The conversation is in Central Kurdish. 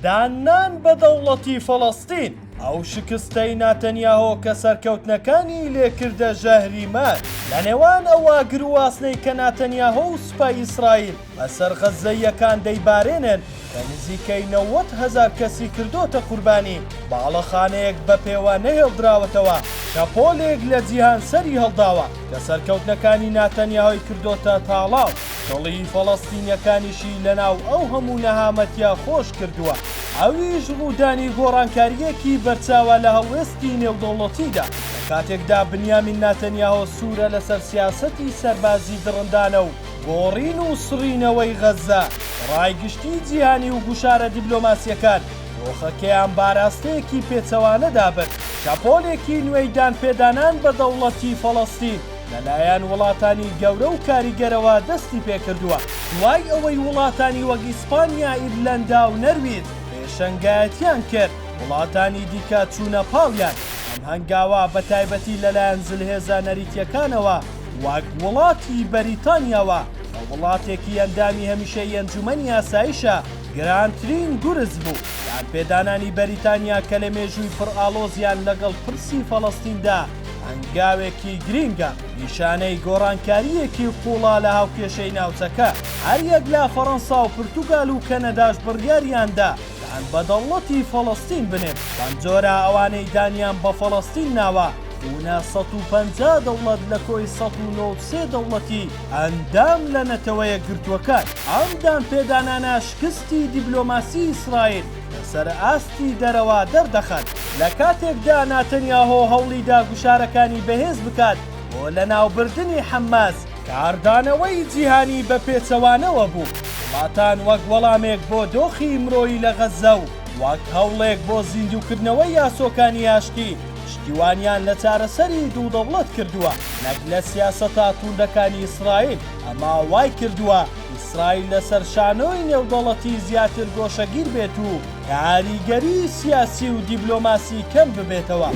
دانان بە دەوڵەتی فەڵەستین ئەو شکستەی ناتەنیاهۆ کە سەرکەوتنەکانی لێکردە ژەهریمار لە نێوان ئەو واگر و واسنەی کە ناتەنیاهۆ و سوپای ئیسرائیل بەسەر غەزەیەکان دەیبارێنن کە نزیکەی 90,000 کەسی کردوتە قوربانی باڵەخانەیەک بە پێوانە هێڵدراوەتەوە کە پۆلێک لە جیهان سەری هەڵداوە کە سەرکەوتنەکانی ناتەنیاهۆی کردوتە تاڵاو دڵی فەڵەستینیەکانیشی لەناو ئەو هەموو نەهامەتیا خۆش کردووە ئەویش ڕوودانی گۆڕانکاریەکی بەرچاوە لە هەڵوێستی نێودەوڵەتیدا لە کاتێکدا بنیامین ناتەنیاهۆ سوورە لەسەر سیاسەتی سەربازی دڕندانە و گۆڕین و سڕینەوەی غەزە ڕایگشتی جیهانی و گوشارە دیبلۆماسیەکان دۆخەکەیان باراستەیەکی پێچەوانەدا برد شەپۆلێکی نوێی دانپێدانان بە دەوڵەتی فەڵەستین لەلایەن وڵاتانی گەورە و کاریگەرەوە دەستی پێکردووە دوای ئەوەی وڵاتانی وەک ئیسپانیا ئیرلەندا و نەرویج پێشەنگایەتیان کرد وڵاتانی دیکە چوونە پاڵیان ئەم هەنگاوە بە تایبەتی لەلایەن زلهێزە نەریتیەکانەوە وەک وڵاتی بەریتانیاوە کە وڵاتێکی ئەندامی هەمیشەی ئەنجومەنی ئاسایشە گرانترین گورز بوو دانپێدانانی بەریتانیا کە لە مێژووی پڕئاڵۆزیان لەگەڵ پرسی فەڵەستیندا هەنگاوێکی گرینگە نیشانەی گۆڕانکاریەکی قوڵا لە هاوکێشەی ناوچەکە هەریەک لە فەڕەنسا و پورتوگال و کەنەداش بڕیاریاندا دان بە دەوڵەتی فەڵەستین بنێن بەم جۆرە ئەوانەی دانیان بە فەڵەستین ناوە بوونە 150 دەوڵەت لە کۆی 193 دەوڵەتی ئەندام لە نەتەوەیە گرتووەکان ئەم دانپێدانانە شکستی دیبلۆماسی ئیسرائیل لەسەر ئاستی دەرەوە دەردەخەن لە کاتێکدا ناتەنیاهۆ هەوڵیدا گوشارەکانی بەهێز بکات بۆ لەناوبردنی حەماس کاردانەوەی جیهانی بە پێچەوانەوە بوو وڵاتان وەک وەڵامێک بۆ دۆخی مرۆیی لە غەزە و وەک هەوڵێک بۆ زیندووکردنەوەی یاسۆکانی یاشتی شتیوانیان لە چارەسەری دوو دەوڵەت کردووە نەک لە سیاسەتا توندەکانی ئیسرائیل ئەما وای کردووە ئیسرائیل لەسەر شانۆی نێودەوڵەتی زیاتر گۆشەگیر بێت و کاریگەری سیاسی و دیبلۆماسی کەم ببێتەوە.